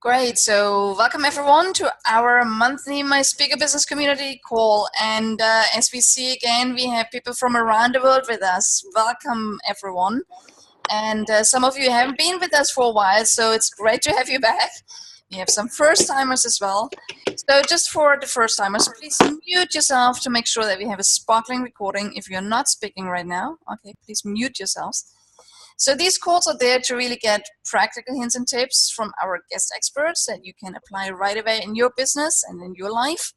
Great. So welcome everyone to our monthly My Speaker Business community call. And as we see again, we have people from around the world with us. Welcome everyone. And some of you haven't been with us for a while, so it's great to have you back. We have some first timers as well. So just for the first timers, please mute yourself to make sure that we have a sparkling recording. If you're not speaking right now, okay, please mute yourselves. So these calls are there to really get practical hints and tips from our guest experts that you can apply right away in your business and in your life.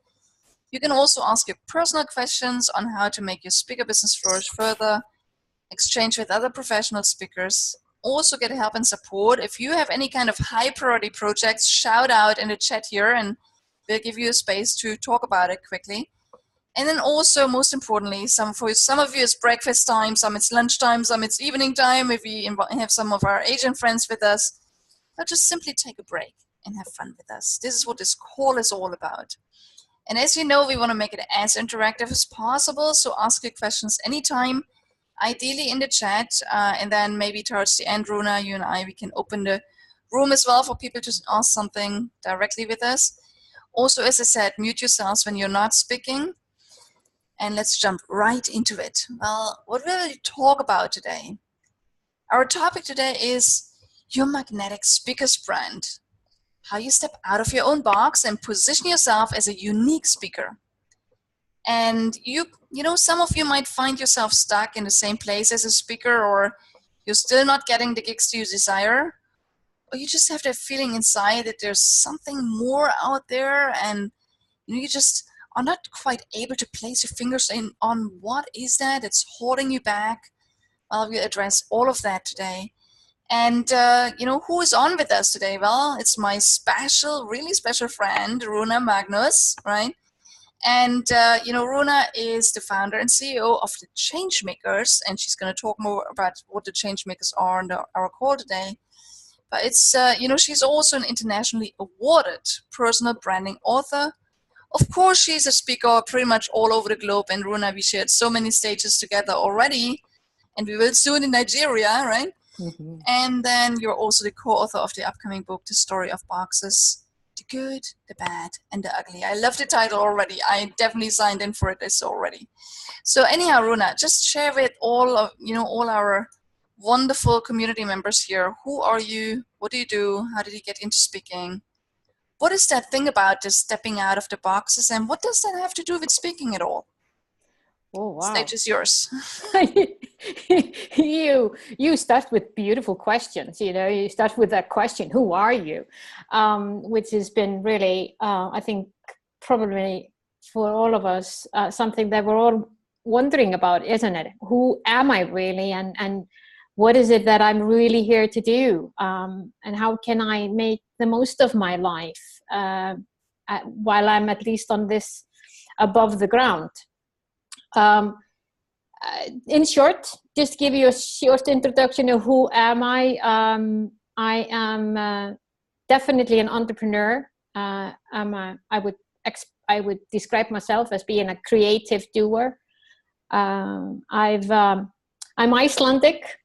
You can also ask your personal questions on how to make your speaker business flourish further, exchange with other professional speakers, also get help and support. If you have any kind of high priority projects, shout out in the chat here and we'll give you a space to talk about it quickly. And then also, most importantly, for some of you it's breakfast time, some it's lunchtime, some it's evening time. If we have some of our Asian friends with us, they'll just simply take a break and have fun with us. This is what this call is all about. And as you know, we want to make it as interactive as possible, so ask your questions anytime, ideally in the chat, and then maybe towards the end, Runa, you and I, we can open the room as well for people to ask something directly with us. Also, as I said, mute yourselves when you're not speaking. And let's jump right into it. Well, what will we talk about today? Our topic today is your magnetic speaker's brand. How you step out of your own box and position yourself as a unique speaker. And you know, some of you might find yourself stuck in the same place as a speaker, or you're still not getting the gigs you desire, or you just have that feeling inside that there's something more out there and you just are not quite able to place your fingers on what is that that's holding you back. Well, we'll address all of that today. And, who is on with us today? Well, it's my really special friend, Runa Magnus, right? And, Runa is the founder and CEO of the Changemakers, and she's going to talk more about what the Changemakers are on our call today. But it's, she's also an internationally awarded personal branding author. Of course, she's a speaker pretty much all over the globe, and Runa, we shared so many stages together already, and we will soon in Nigeria, right? Mm-hmm. And then you're also the co-author of the upcoming book, The Story of Boxes, The Good, The Bad, and The Ugly. I love the title already. I definitely signed in for this already. So anyhow, Runa, just share with all our wonderful community members here. Who are you? What do you do? How did you get into speaking? What is that thing about just stepping out of the boxes, and what does that have to do with speaking at all? Oh, wow. Stage is yours. You start with beautiful questions. You start with that question, who are you? Which has been really, I think, probably for all of us, something that we're all wondering about, isn't it? Who am I really? And what is it that I'm really here to do? And how can I make the most of my life while I'm at least on this above the ground? In short, just give you a short introduction of who am I. I am definitely an entrepreneur. I would describe myself as being a creative doer. I'm Icelandic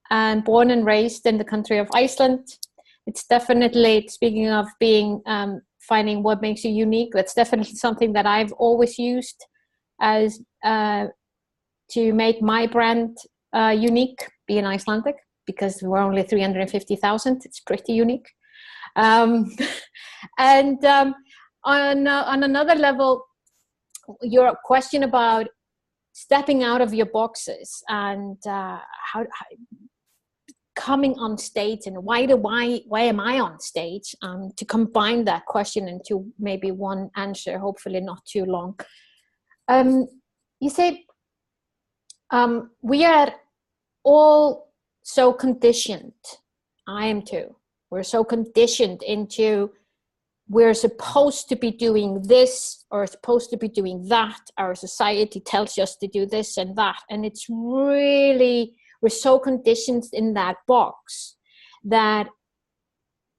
and born and raised in the country of Iceland. It's definitely, speaking of being, finding what makes you unique, that's definitely something that I've always used as to make my brand unique, being Icelandic, because we're only 350,000. It's pretty unique. On another level, your question about stepping out of your boxes and how coming on stage, and why am I on stage? To combine that question into maybe one answer, hopefully not too long. You say we are all so conditioned. I am too. We're so conditioned into we're supposed to be doing this or supposed to be doing that. Our society tells us to do this and that, and it's really, we're so conditioned in that box that,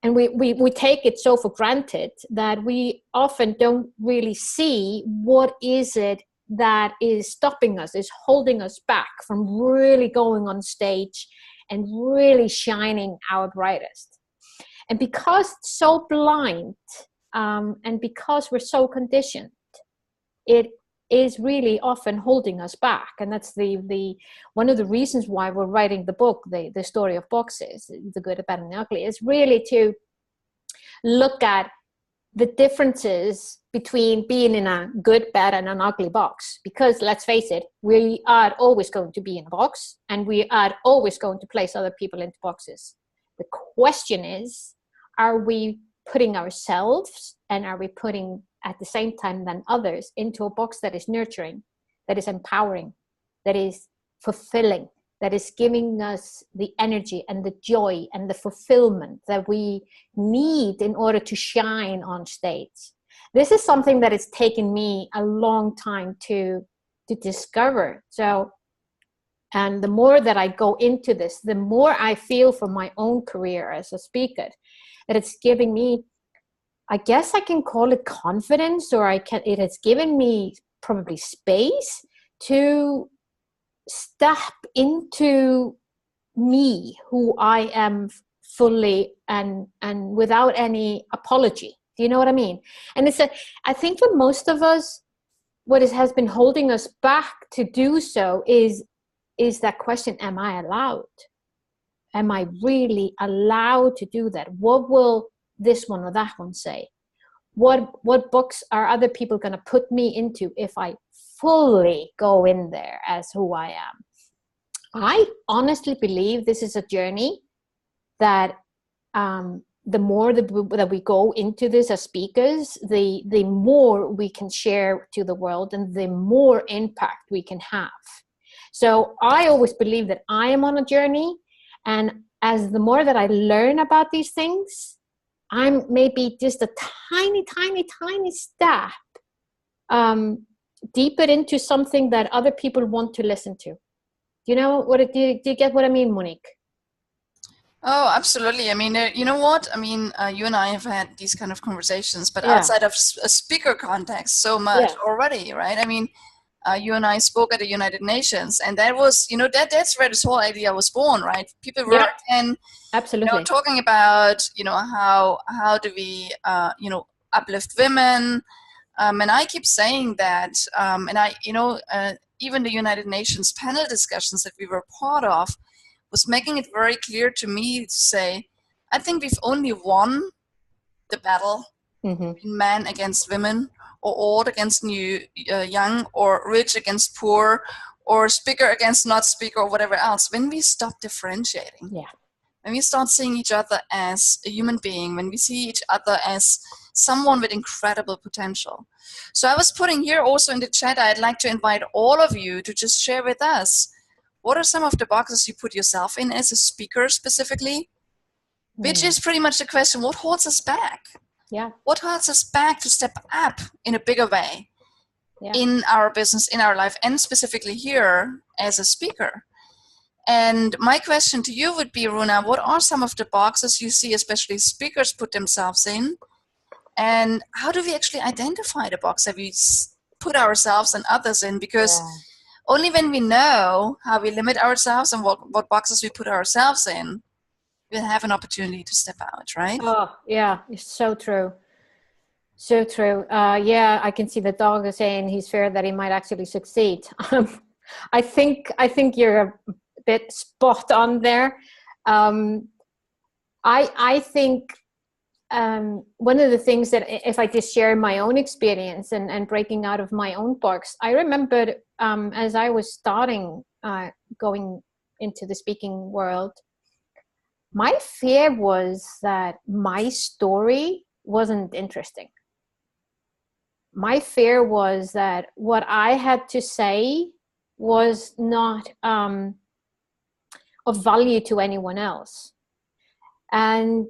and we take it so for granted that we often don't really see what is it that is stopping us, is holding us back from really going on stage and really shining our brightest. And because it's so blind, and because we're so conditioned, it is really often holding us back. And that's the one of the reasons why we're writing the book, the story of boxes, the good, the bad, and the ugly, is really to look at the differences between being in a good, bad, and an ugly box. Because let's face it, we are always going to be in a box, and we are always going to place other people into boxes. The question is, are we putting ourselves, and are we putting at the same time then others, into a box that is nurturing, that is empowering, that is fulfilling, that is giving us the energy and the joy and the fulfillment that we need in order to shine on stage? This is something that has taken me a long time to discover. So, and the more that I go into this, the more I feel for my own career as a speaker, that it's giving me, I guess I can call it confidence, or it has given me probably space to step into me, who I am fully and without any apology. Do you know what I mean? And I think for most of us, what has been holding us back to do so is that question, am I allowed? Am I really allowed to do that? What will this one or that one say? What books are other people going to put me into if I fully go in there as who I am? I honestly believe this is a journey that the more that we go into this as speakers, the more we can share to the world, and the more impact we can have. So I always believe that I am on a journey, and as the more that I learn about these things, I'm maybe just a tiny, tiny, tiny step deeper into something that other people want to listen to. Do you get what I mean, Monique? Oh, absolutely. I mean, you know what? I mean, you and I have had these kind of conversations, but Yeah. outside of a speaker context, so much already, right? I mean, you and I spoke at the United Nations, and that was, that's where this whole idea was born, right? People were absolutely talking about, how do we, uplift women, and I keep saying that, and I, even the United Nations panel discussions that we were part of was making it very clear to me to say, I think we've only won the battle between men against women, or old against new, young, or rich against poor, or speaker against not speaker, or whatever else, when we stop differentiating. Yeah. When we start seeing each other as a human being, when we see each other as someone with incredible potential. So I was putting here also in the chat, I'd like to invite all of you to just share with us, what are some of the boxes you put yourself in as a speaker specifically? Which is pretty much the question, what holds us back? Yeah. What holds us back to step up in a bigger way in our business, in our life, and specifically here as a speaker? And my question to you would be, Runa, what are some of the boxes you see especially speakers put themselves in? And how do we actually identify the box that we put ourselves and others in? Because only when we know how we limit ourselves and what boxes we put ourselves in, we'll have an opportunity to step out, right? Oh, yeah, it's so true. So true. I can see the dog is saying he's feared that he might actually succeed. I think you're a bit spot on there. I think one of the things that, if I just share my own experience and breaking out of my own box, I remembered as I was starting going into the speaking world, my fear was that my story wasn't interesting. My fear was that what I had to say was not of value to anyone else. And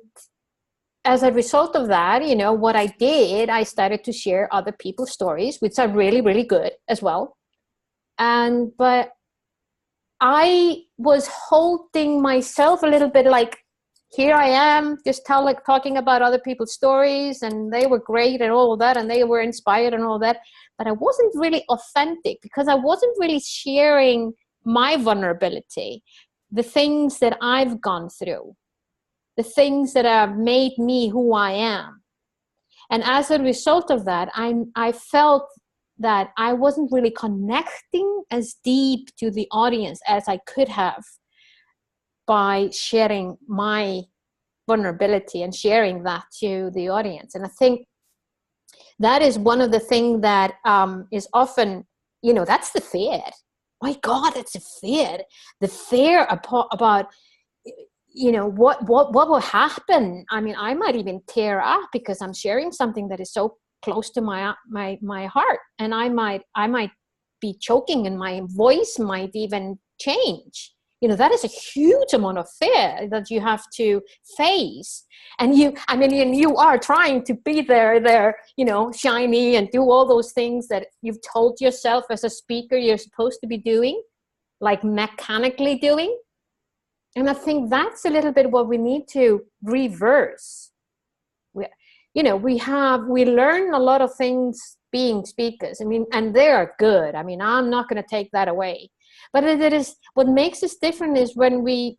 as a result of that, what I did, I started to share other people's stories, which are really, really good as well. But I was holding myself a little bit like, here I am just talking about other people's stories, and they were great and all of that, and they were inspired and all that. But I wasn't really authentic, because I wasn't really sharing my vulnerability, the things that I've gone through, the things that have made me who I am. And as a result of that, I felt that I wasn't really connecting as deep to the audience as I could have by sharing my vulnerability and sharing that to the audience. And I think that is one of the things that is often, that's the fear. My God, that's a fear. The fear about what will happen. I mean, I might even tear up because I'm sharing something that is so close to my heart, and I might be choking, and my voice might even change. That is a huge amount of fear that you have to face. And you are trying to be there, shiny and do all those things that you've told yourself as a speaker you're supposed to be doing, like mechanically doing. And I think that's a little bit what we need to reverse. We learn a lot of things being speakers. I mean, and they are good. I mean, I'm not going to take that away. But it is what makes us different is when we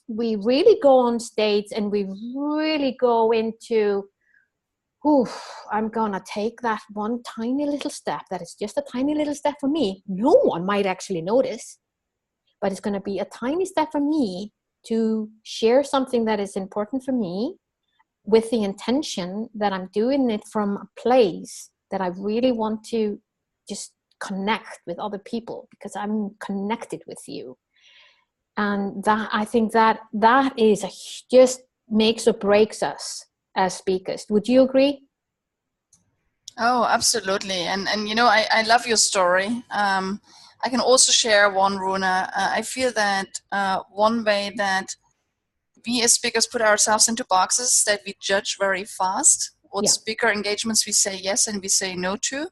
really go on stage and we really go into, I'm going to take that one tiny little step. That is just a tiny little step for me. No one might actually notice, but it's going to be a tiny step for me to share something that is important for me, with the intention that I'm doing it from a place that I really want to just connect with other people because I'm connected with you. And that, I think that is just makes or breaks us as speakers. Would you agree? Oh, absolutely. And I love your story. I can also share one, Runa. I feel that one way that we as speakers put ourselves into boxes that we judge very fast. What speaker engagements we say yes and we say no to.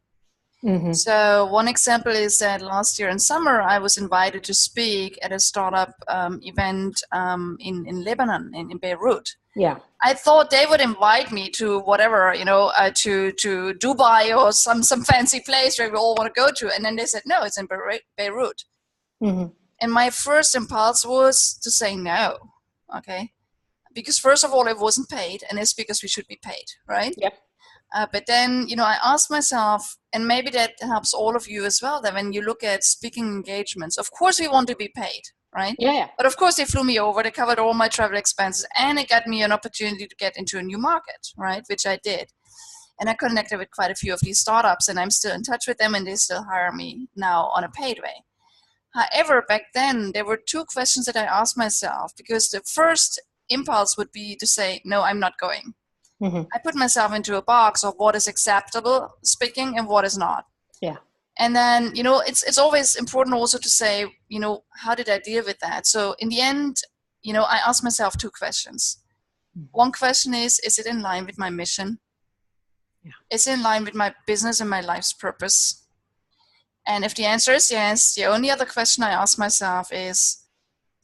Mm-hmm. So one example is that last year in summer, I was invited to speak at a startup event in Lebanon, in Beirut. Yeah. I thought they would invite me to whatever, to Dubai or some fancy place where we all want to go to. And then they said, no, it's in Beirut. Mm-hmm. And my first impulse was to say no. Okay. Because first of all, it wasn't paid, and it's because we should be paid, right? Yep. But then, I asked myself, and maybe that helps all of you as well, that when you look at speaking engagements, of course we want to be paid, right? Yeah. But of course they flew me over, they covered all my travel expenses, and it got me an opportunity to get into a new market, right? Which I did. And I connected with quite a few of these startups, and I'm still in touch with them, and they still hire me now on a paid way. However, back then, there were two questions that I asked myself, because the first impulse would be to say, no, I'm not going. Mm-hmm. I put myself into a box of what is acceptable speaking and what is not. Yeah. And then, it's always important also to say, how did I deal with that? So in the end, I asked myself two questions. Mm-hmm. One question is it in line with my mission? Yeah. Is it in line with my business and my life's purpose? And if the answer is yes, the only other question I ask myself is,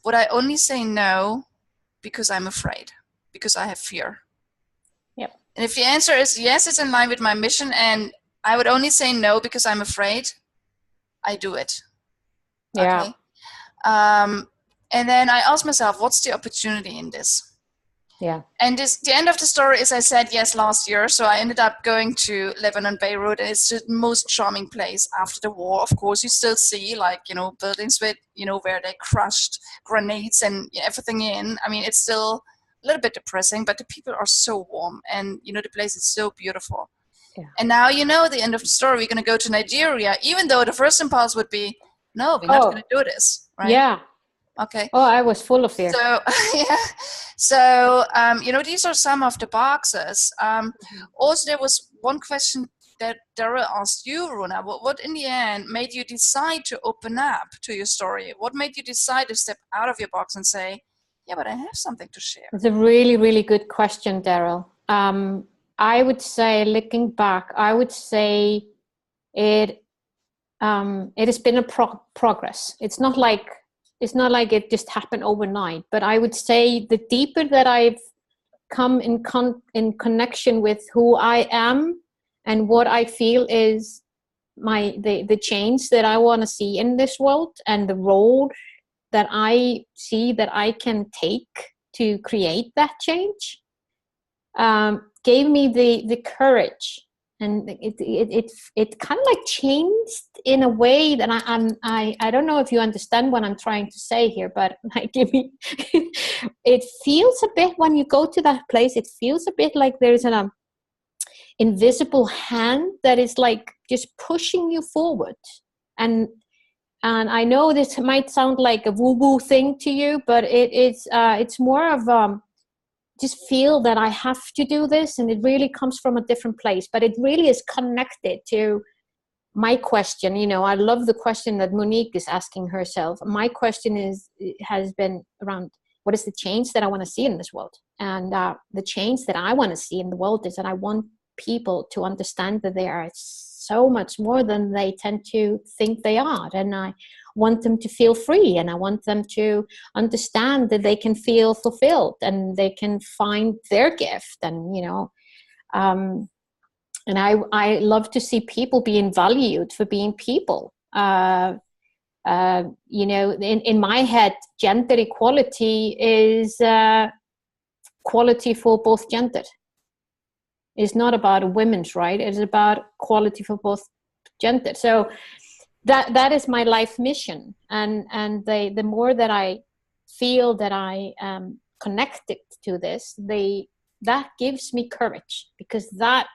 would I only say no because I'm afraid, because I have fear? Yep. And if the answer is yes, it's in line with my mission, and I would only say no because I'm afraid, I do it. Yeah. Okay. And then I ask myself, what's the opportunity in this? Yeah. And the end of the story is I said yes last year. So I ended up going to Lebanon, Beirut. And it's the most charming place after the war. Of course, you still see buildings with, where they crushed grenades and everything in. I mean, it's still a little bit depressing, but the people are so warm, and, the place is so beautiful. Yeah. And now, the end of the story, we're going to go to Nigeria, even though the first impulse would be, no, we're not going to do this. Right? Yeah. Okay. Oh, I was full of fear. So, yeah. So, these are some of the boxes. Also, there was one question that Daryl asked you, Runa. What in the end made you decide to open up to your story? What made you decide to step out of your box and say, yeah, but I have something to share? It's a really, really good question, Daryl. I would say, looking back, it has been a progress. It's not like it just happened overnight, but I would say the deeper that I've come in connection with who I am and what I feel is the change that I want to see in this world, and the role that I see that I can take to create that change, gave me the courage, and it kind of like changed in a way that I don't know if you understand what I'm trying to say here, but like it feels a bit, when you go to that place, it feels a bit like there's an invisible hand that is like just pushing you forward. And I know this might sound like a woo-woo thing to you, but it's more of just feel that I have to do this, and it really comes from a different place. But it really is connected to my question. You know, I love the question that Monique is asking herself. My question has been around, what is the change that I want to see in this world? And the change that I want to see in the world is that I want people to understand that they are so much more than they tend to think they are. And I want them to feel free, and I want them to understand that they can feel fulfilled and they can find their gift. And, you know, and I love to see people being valued for being people. You know, in my head, gender equality is quality for both gender. It's not about women's right. It's about quality for both gender. So that is my life mission. And the more that I feel that I am connected to this, that gives me courage, because that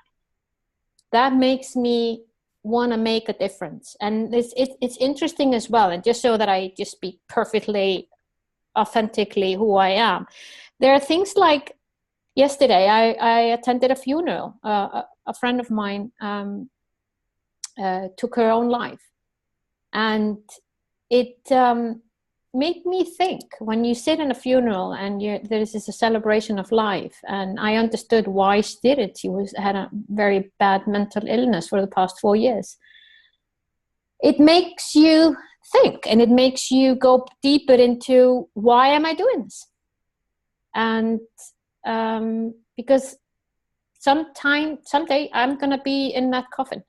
makes me want to make a difference. And it's interesting as well. And just so that I just speak perfectly, authentically who I am, there are things like, yesterday, I attended a funeral. A friend of mine took her own life. And it made me think, when you sit in a funeral and there is a celebration of life, and I understood why she did it. She had a very bad mental illness for the past 4 years. It makes you think, and it makes you go deeper into, why am I doing this? And because someday I'm going to be in that coffin.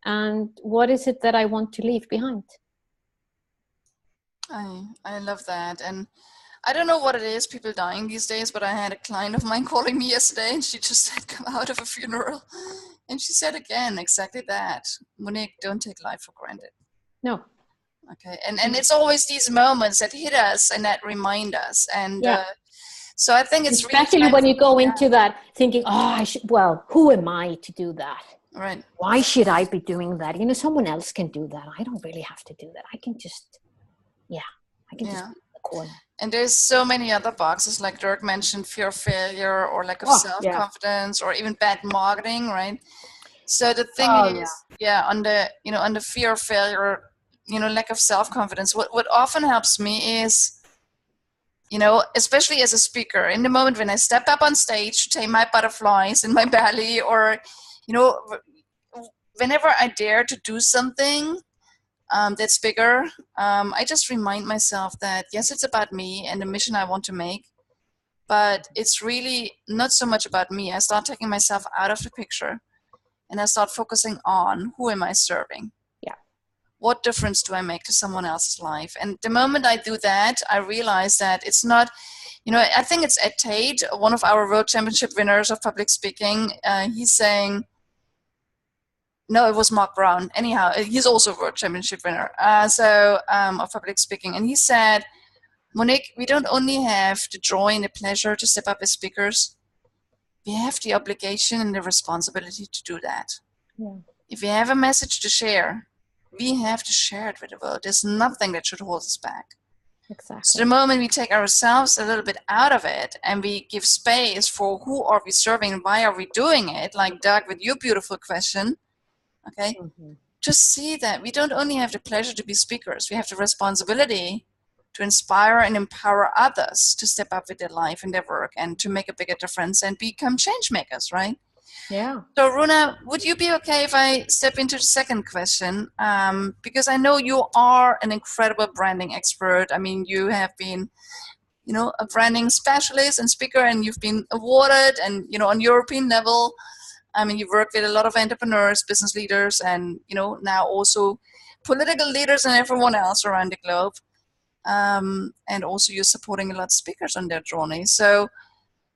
And what is it that I want to leave behind? I love that. And I don't know what it is, people dying these days, but I had a client of mine calling me yesterday, and she just had come out of a funeral. And she said again, exactly that. Monique, don't take life for granted. No. Okay. And it's always these moments that hit us and that remind us. And so I think it's especially really when you go into that thinking, who am I to do that? Right. Why should I be doing that? You know, someone else can do that. I don't really have to do that. I can just be in the corner. And there's so many other boxes, like Dirk mentioned, fear of failure or lack of self-confidence, or even bad marketing, right? So the thing is, on the fear of failure, lack of self-confidence, what often helps me is, especially as a speaker, in the moment when I step up on stage to tame my butterflies in my belly, or, whenever I dare to do something that's bigger, I just remind myself that, yes, it's about me and the mission I want to make, but it's really not so much about me. I start taking myself out of the picture, and I start focusing on, who am I serving? Yeah. What difference do I make to someone else's life? And the moment I do that, I realize that it's not, I think it's Ed Tate, one of our world championship winners of public speaking. He's saying, no, it was Mark Brown. Anyhow, he's also a world championship winner. Of public speaking. And he said, Monique, we don't only have the joy and the pleasure to step up as speakers, we have the obligation and the responsibility to do that. Yeah. If we have a message to share, we have to share it with the world. There's nothing that should hold us back. Exactly. So the moment we take ourselves a little bit out of it and we give space for who are we serving and why are we doing it, like Doug with your beautiful question, okay, just see that we don't only have the pleasure to be speakers, we have the responsibility to inspire and empower others to step up with their life and their work and to make a bigger difference and become change makers, right? Yeah. So Runa, would you be okay if I step into the second question? Because I know you are an incredible branding expert. I mean, you have been, a branding specialist and speaker, and you've been awarded, and, on European level, I mean, you've worked with a lot of entrepreneurs, business leaders, and, now also political leaders and everyone else around the globe. and also you're supporting a lot of speakers on their journey. So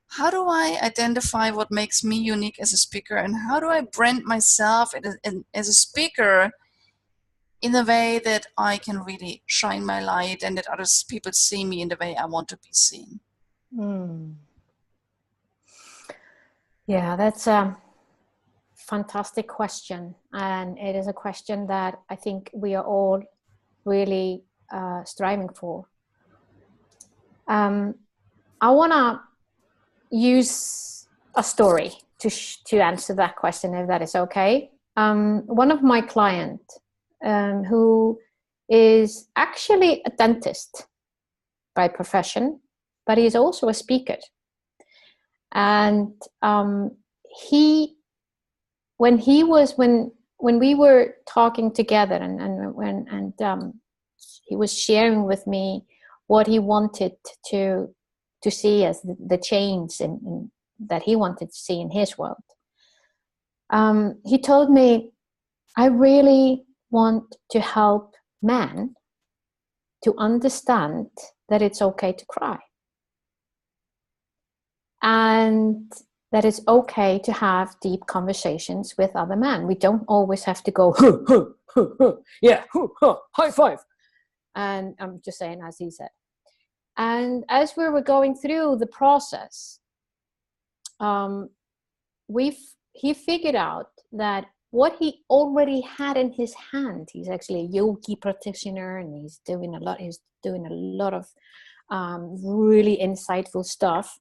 how do I identify what makes me unique as a speaker, and how do I brand myself as a speaker in a way that I can really shine my light and that other people see me in the way I want to be seen? Yeah, that's a fantastic question. And it is a question that I think we are all really striving for. I want to use a story to answer that question, if that is okay. One of my clients who is actually a dentist by profession, but he's also a speaker. And when we were talking together, and he was sharing with me what he wanted to see as the change that he wanted to see in his world. He told me, I really want to help men to understand that it's okay to cry. And that it's okay to have deep conversations with other men. We don't always have to go, yeah, high five. And I'm just saying, as he said. And as we were going through the process, he figured out that what he already had in his hand, he's actually a yogi practitioner, and he's doing a lot of really insightful stuff,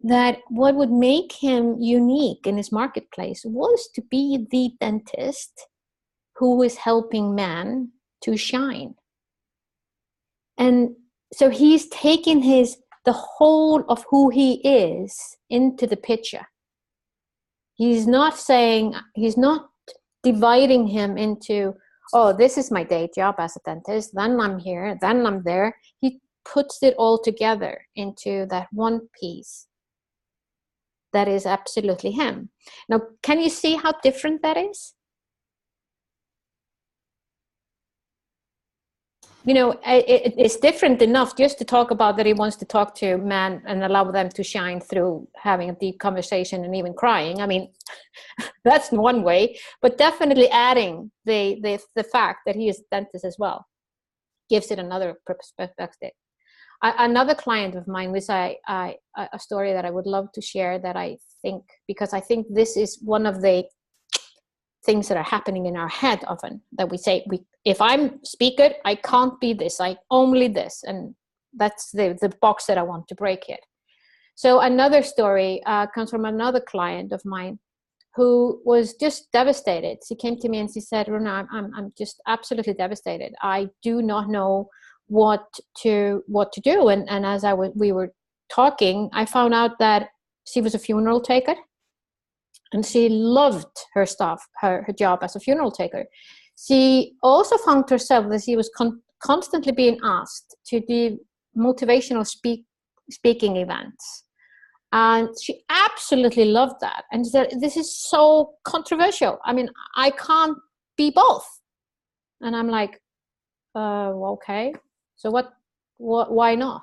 that what would make him unique in his marketplace was to be the dentist who is helping men to shine. And so he's taken the whole of who he is into the picture. He's not dividing him into, oh, this is my day job as a dentist, then I'm here, then I'm there. He puts it all together into that one piece that is absolutely him. Now, can you see how different that is? You know, it's different enough just to talk about that he wants to talk to men and allow them to shine through having a deep conversation and even crying. I mean, that's one way, but definitely adding the fact that he is a dentist as well gives it another perspective. Another client of mine was a story that I would love to share, that I think, because I think this is one of the things that are happening in our head often, that we say, if I'm speaker, I can't be this, I only this, and that's the box that I want to break here. So another story comes from another client of mine who was just devastated. She came to me and she said, Runa, I'm just absolutely devastated. I do not know what to do. And as we were talking, I found out that she was a funeral taker. And she loved her stuff, her job as a funeral taker. She also found herself that she was constantly being asked to do motivational speaking events. And she absolutely loved that. And she said, this is so controversial. I mean, I can't be both. And I'm like, okay, so why not?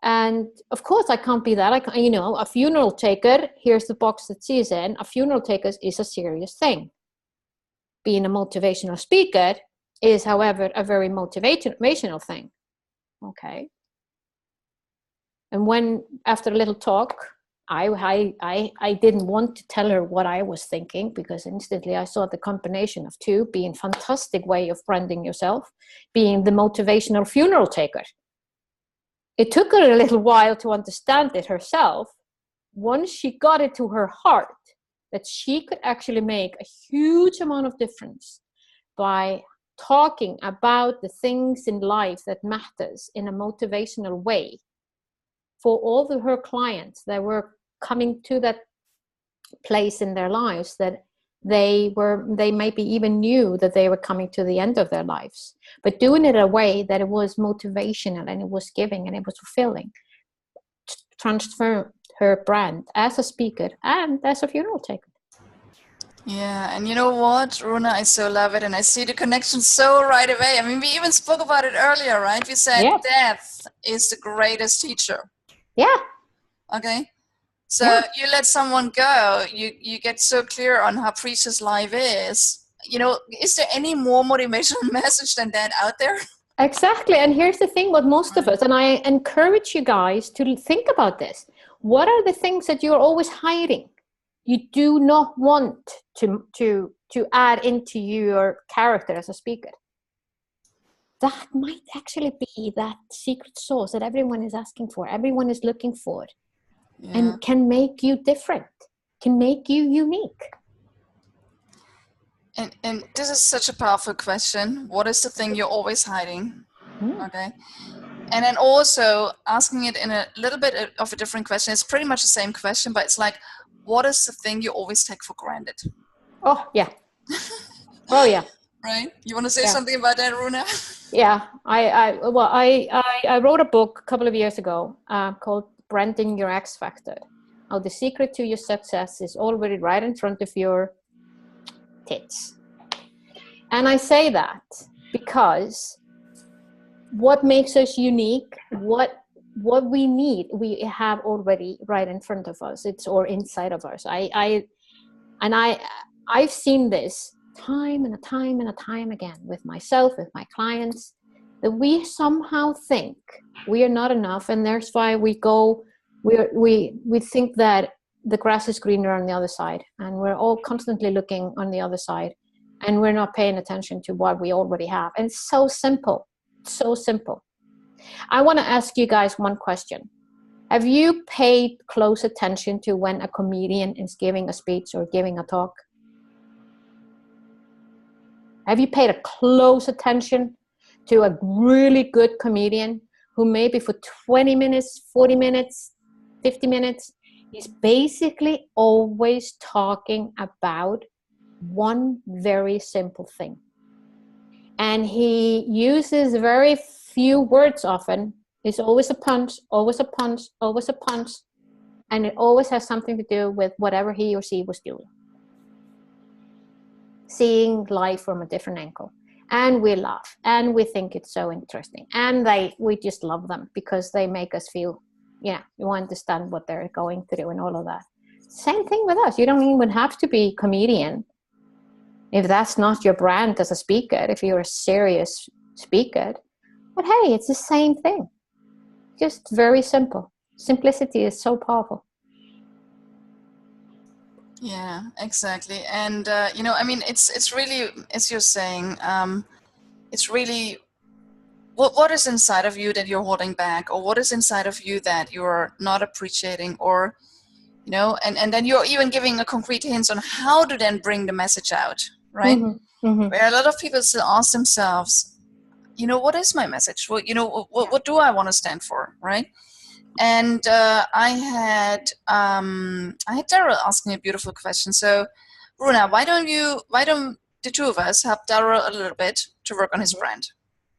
And of course I can't be that. A funeral taker, here's the box that she's in. A funeral taker is a serious thing. Being a motivational speaker is, however, a very motivational thing. Okay. And when, after a little talk, I didn't want to tell her what I was thinking, because instantly I saw the combination of two being fantastic way of branding yourself, being the motivational funeral taker. It took her a little while to understand it herself. Once she got it to her heart that she could actually make a huge amount of difference by talking about the things in life that matters in a motivational way for all of her clients that were coming to that place in their lives that they maybe even knew that they were coming to the end of their lives, but doing it in a way that it was motivational and it was giving and it was fulfilling, transform her brand as a speaker and as a funeral taker. Yeah, and you know what, Runa, I so love it, and I see the connection so right away. I mean, we even spoke about it earlier, right? We said Yeah. death is the greatest teacher. Yeah. Okay, so Yeah. you let someone go, you get so clear on how precious life is. You know, is there any more motivational message than that out there? Exactly. And here's the thing with most of Right. us, and I encourage you guys to think about this. What are the things that you're always hiding? You do not want to add into your character as a speaker. That might actually be that secret sauce that everyone is asking for, everyone is looking for, Yeah. and can make you different, can make you unique. And this is such a powerful question. What is the thing you're always hiding? Okay. And then also asking it in a little bit of a different question. It's pretty much the same question, but it's like, what is the thing you always take for granted? Oh, yeah. Oh, yeah. Right? You want to say Yeah. something about that, Runa? Yeah. I wrote a book a couple of years ago called Branding Your X Factor. How the secret to your success is already right in front of your tits. And I say that because what makes us unique, what we need, we have already right in front of us. It's or inside of us. I've seen this time and a time and a time again with myself, with my clients, that we somehow think we are not enough, and that's why we think that the grass is greener on the other side, and we're all constantly looking on the other side, and we're not paying attention to what we already have. And it's so simple, so simple. I want to ask you guys one question. Have you paid close attention to when a comedian is giving a speech or giving a talk? Have you paid a close attention to a really good comedian who maybe for 20 minutes, 40 minutes, 50 minutes, is basically always talking about one very simple thing? And he uses very few words often. It's always a punch, always a punch, always a punch. And it always has something to do with whatever he or she was doing. Seeing life from a different angle. And we laugh and we think it's so interesting. And we just love them because they make us feel, yeah, you understand what they're going through and all of that. Same thing with us. You don't even have to be a comedian if that's not your brand as a speaker, if you're a serious speaker. But hey, it's the same thing. Just very simple. Simplicity is so powerful. Yeah, exactly. And you know, I mean, it's really, as you're saying, it's really what is inside of you that you're holding back, or what is inside of you that you're not appreciating, or you know, and then you're even giving a concrete hints on how to then bring the message out, right? Mm-hmm. Mm-hmm. Where a lot of people still ask themselves, you know, what is my message? Well, you know, what do I want to stand for, right? And I had Daryl asking a beautiful question. So, Runa, why don't the two of us help Daryl a little bit to work on his brand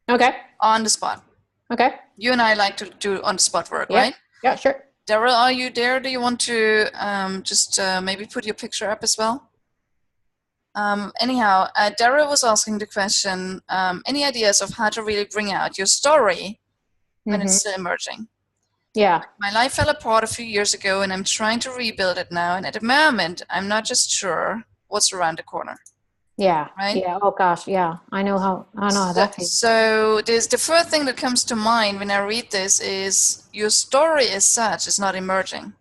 Okay. on the spot? Okay. You and I like to do on the spot work, Yeah. right? Yeah, sure. Daryl, are you there? Do you want to just maybe put your picture up as well? Anyhow, Daryl was asking the question, any ideas of how to really bring out your story when it's still emerging? Yeah. My life fell apart a few years ago and I'm trying to rebuild it now. And at the moment, I'm not just sure what's around the corner. Yeah. Right? Yeah. Oh gosh. Yeah. I know how that feels. So there's the first thing that comes to mind when I read this is your story as such is not emerging.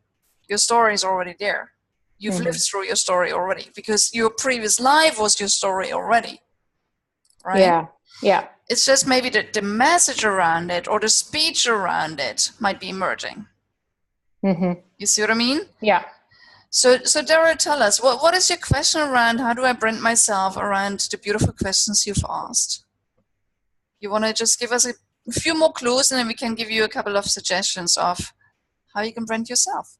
Your story is already there. You've lived through your story already because your previous life was your story already. Right? Yeah. Yeah. It's just maybe the message around it or the speech around it might be emerging. You see what I mean? Yeah. So Daryl, tell us, what is your question around how do I brand myself around the beautiful questions you've asked? You want to just give us a few more clues and then we can give you a couple of suggestions of how you can brand yourself.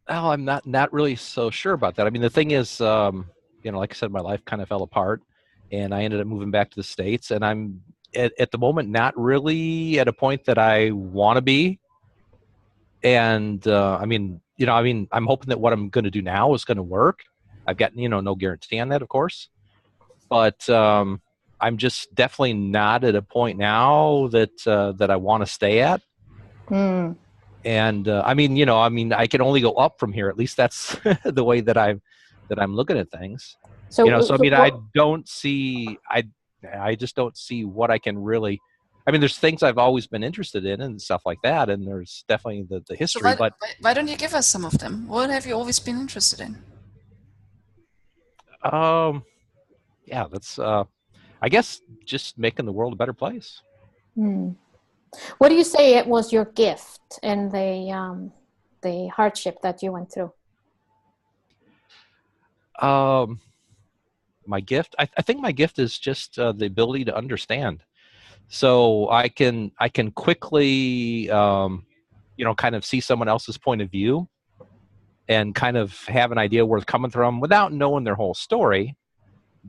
Oh, I'm not really so sure about that. I mean, the thing is, you know, like I said, my life kind of fell apart and I ended up moving back to the States, and I'm at the moment not really at a point that I want to be. And I mean, you know, I'm hoping that what I'm going to do now is going to work. I've got, no guarantee on that, of course. But I'm just definitely not at a point now that I want to stay at. Mm. And I mean, I can only go up from here. At least that's the way that I'm looking at things. So, So I mean, I just don't see what I can really. I mean, there's things I've always been interested in and stuff like that, and there's definitely the So history. But why don't you give us some of them? What have you always been interested in? yeah, that's I guess just making the world a better place. What do you say it was your gift in the hardship that you went through? My gift, I think my gift is just the ability to understand. So I can quickly, kind of see someone else's point of view and kind of have an idea where it's coming from without knowing their whole story.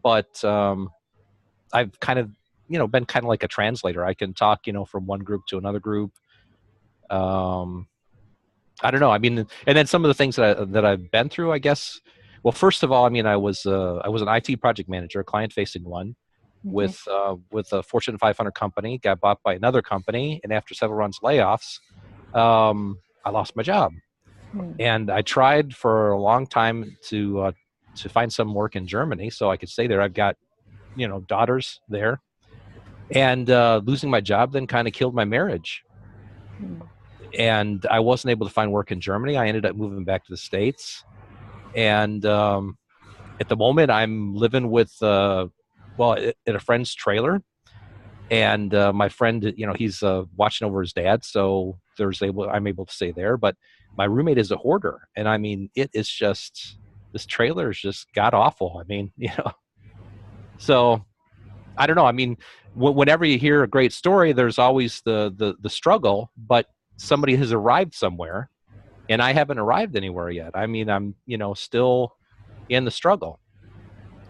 But I've kind of, been kind of like a translator. I can talk, from one group to another group. I don't know. I mean, and then some of the things that I've been through, I guess. Well, first of all, I mean, I was an IT project manager, a client-facing one, with a Fortune 500 company. Got bought by another company, and after several runs layoffs, I lost my job. And I tried for a long time to find some work in Germany so I could stay there. I've got daughters there, and losing my job then kind of killed my marriage. And I wasn't able to find work in Germany. I ended up moving back to the States. And at the moment, I'm living with, at a friend's trailer. And my friend, he's watching over his dad. So I'm able to stay there. But my roommate is a hoarder. And I mean, this trailer is just god awful. I mean, so I don't know. I mean, whenever you hear a great story, there's always the struggle, but somebody has arrived somewhere and I haven't arrived anywhere yet. I mean, I'm, still in the struggle.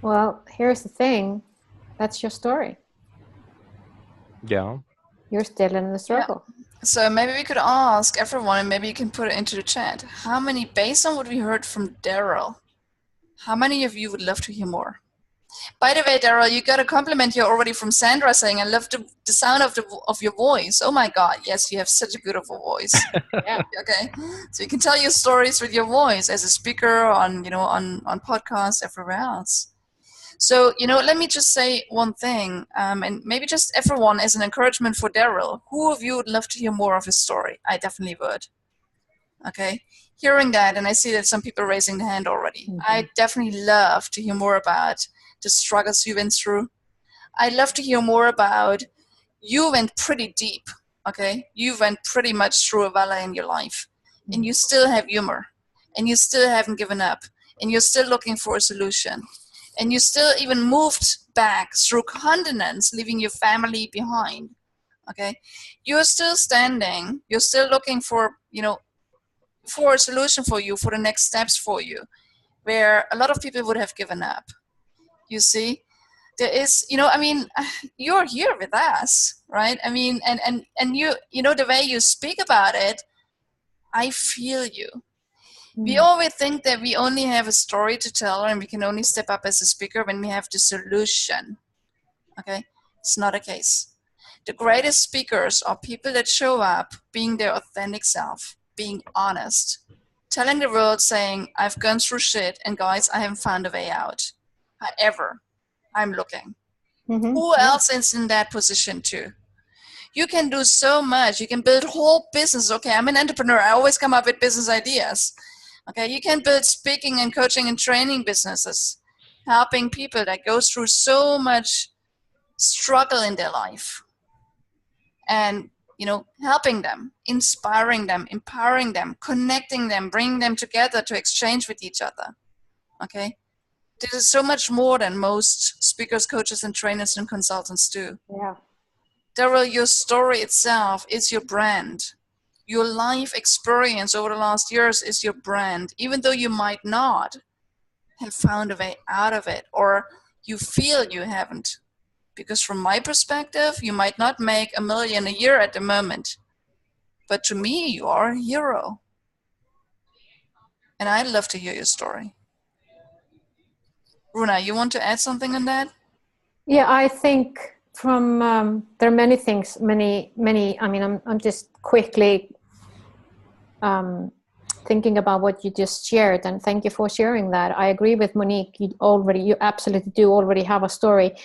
Well, here's the thing. That's your story. Yeah. You're still in the struggle. Yeah. So maybe we could ask everyone, and maybe you can put it into the chat. How many, based on what we heard from Daryl, how many of you would love to hear more? By the way, Daryl, you got a compliment here already from Sandra saying, I love the sound of your voice. Oh my God, yes, you have such a beautiful voice. Yeah. Okay, so you can tell your stories with your voice as a speaker on podcasts, everywhere else. So, let me just say one thing, and maybe just everyone as an encouragement for Daryl. Who of you would love to hear more of his story? I definitely would. Okay, hearing that, and I see that some people are raising their hand already. I definitely love to hear more about the struggles you went through. I'd love to hear more about, you went pretty deep, okay? You went pretty much through a valley in your life, and you still have humor, and you still haven't given up, and you're still looking for a solution, and you still even moved back through continents, leaving your family behind, okay? You're still standing, you're still looking for, for a solution for you, for the next steps for you, where a lot of people would have given up. You see, there is, you're here with us, right? I mean, and you, the way you speak about it, I feel you. We always think that we only have a story to tell and we can only step up as a speaker when we have the solution. Okay, it's not a case. The greatest speakers are people that show up being their authentic self, being honest, telling the world, saying, I've gone through shit and guys, I haven't found a way out. However, I'm looking. Who else is in that position too? You can do so much. You can build whole business. Okay, I'm an entrepreneur. I always come up with business ideas. Okay, you can build speaking and coaching and training businesses, helping people that go through so much struggle in their life. And, helping them, inspiring them, empowering them, connecting them, bringing them together to exchange with each other. Okay? This is so much more than most speakers, coaches, and trainers and consultants do. Yeah. Daryl, your story itself is your brand. Your life experience over the last years is your brand, even though you might not have found a way out of it, or you feel you haven't. Because from my perspective, you might not make $1 million a year at the moment. But to me, you are a hero. And I'd love to hear your story. Runa, you want to add something on that? Yeah, I think from there are many things, many. I mean, I'm just quickly thinking about what you just shared, and thank you for sharing that. I agree with Monique. You absolutely do already have a story.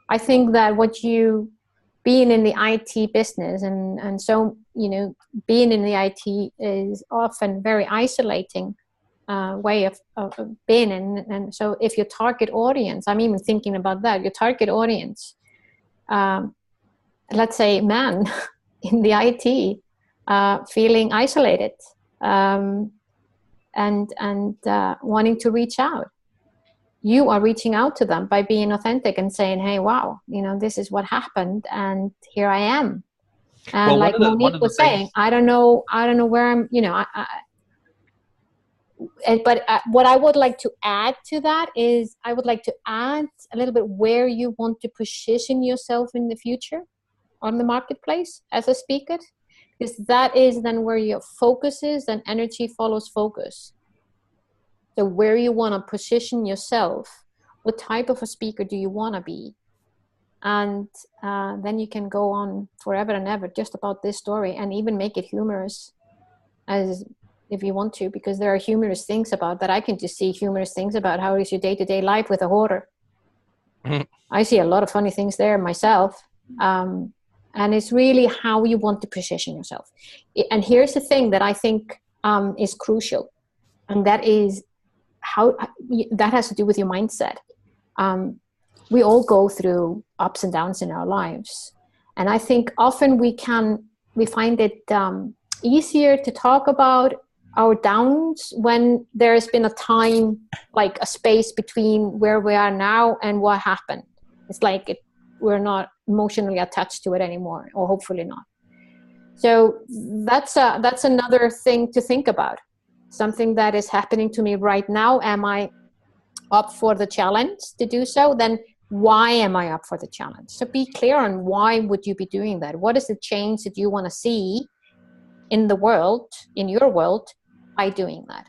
I think that what you being in the IT business and so, you know, being in the IT is often very isolating way of being in. And so if your target audience, I'm even thinking about that, your target audience, let's say man in the IT, feeling isolated and wanting to reach out. You are reaching out to them by being authentic and saying, hey, wow, you know, this is what happened and here I am. And Well, like Monique was saying, I don't know where I'm, you know, but what I would like to add to that is I would like to add a little bit where you want to position yourself in the future on the marketplace as a speaker, because that is then where your focus is, and energy follows focus. So where you want to position yourself, what type of a speaker do you want to be? And then you can go on forever and ever just about this story and even make it humorous as if you want to, because there are humorous things about that. I can just see humorous things about how is your day-to-day life with a hoarder. I see a lot of funny things there myself. And it's really how you want to position yourself. And here's the thing that I think is crucial, and that is how that has to do with your mindset. We all go through ups and downs in our lives, and I think often we find it easier to talk about our downs when there's been a time, like a space between where we are now and what happened. It's like we're not emotionally attached to it anymore, or hopefully not. So that's another thing to think about. Something that is happening to me right now. Am I up for the challenge to do so? Then why am I up for the challenge? So be clear on why would you be doing that? What is the change that you want to see in the world, in your world, by doing that?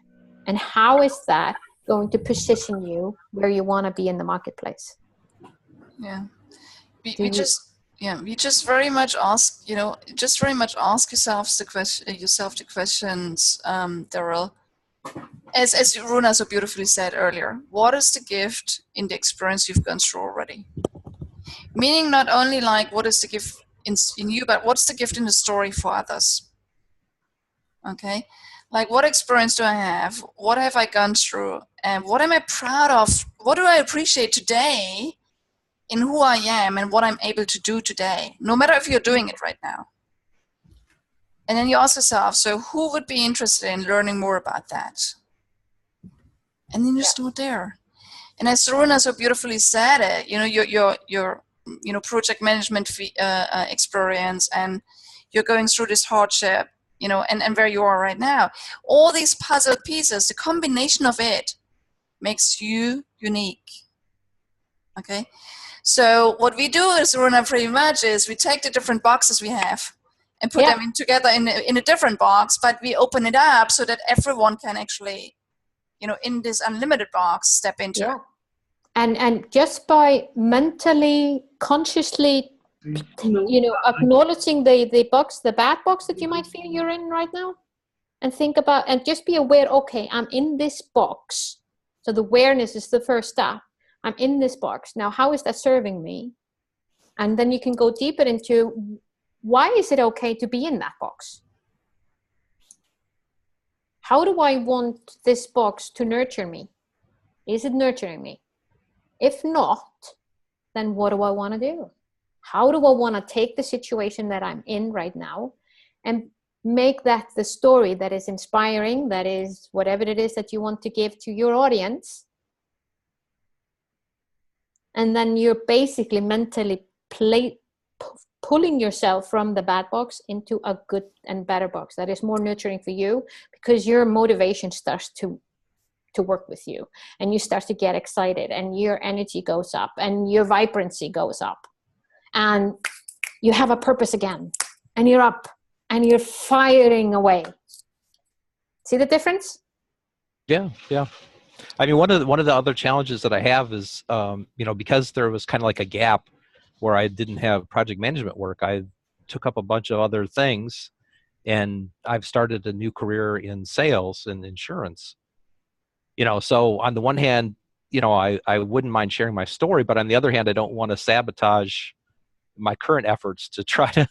And how is that going to position you where you want to be in the marketplace? Yeah. We just very much ask, you know, just very much ask yourself the questions, Daryl. As Runa so beautifully said earlier, what is the gift in the experience you've gone through already? Meaning not only like what is the gift in you, but what's the gift in the story for others? Okay, like what experience do I have? What have I gone through? And what am I proud of? What do I appreciate today in who I am and what I'm able to do today, no matter if you're doing it right now? And then you ask yourself, so who would be interested in learning more about that? And then you start there. And as Runa so beautifully said it, you know, your project management experience, and you're going through this hardship, you know, and where you are right now, all these puzzle pieces, the combination of it makes you unique. Okay. So what we do is, Runa, pretty much is we take the different boxes we have and put them together in a different box, but we open it up so that everyone can actually, you know, in this unlimited box, step into it. And just by mentally, consciously, you know, acknowledging the box, the bad box that you might feel you're in right now, and think about, and just be aware, okay, I'm in this box. So the awareness is the first step. I'm in this box. Now, how is that serving me? And then you can go deeper into, why is it okay to be in that box? How do I want this box to nurture me? Is it nurturing me? If not, then what do I want to do? How do I want to take the situation that I'm in right now and make that the story that is inspiring, that is whatever it is that you want to give to your audience? And then you're basically mentally pulling yourself from the bad box into a good and better box that is more nurturing for you, because your motivation starts to work with you, and you start to get excited, and your energy goes up, and your vibrancy goes up, and you have a purpose again, and you're up, and you're firing away. See the difference? Yeah. I mean, one of the other challenges that I have is, you know, because there was kind of like a gap where I didn't have project management work, I took up a bunch of other things, and I've started a new career in sales and insurance. You know, so on the one hand, you know, I wouldn't mind sharing my story, but on the other hand, I don't want to sabotage my current efforts to try to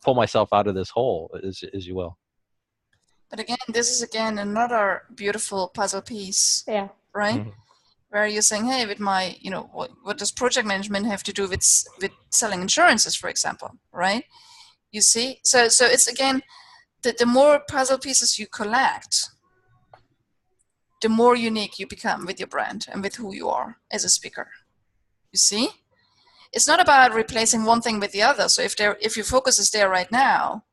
pull myself out of this hole, as you will. But again, this is again another beautiful puzzle piece, Yeah. right? Mhm. Where you're saying, hey, with my, you know, what does project management have to do with selling insurances, for example, right? You see, so it's again, the more puzzle pieces you collect, the more unique you become with your brand and with who you are as a speaker. You see, it's not about replacing one thing with the other. So if your focus is there right now,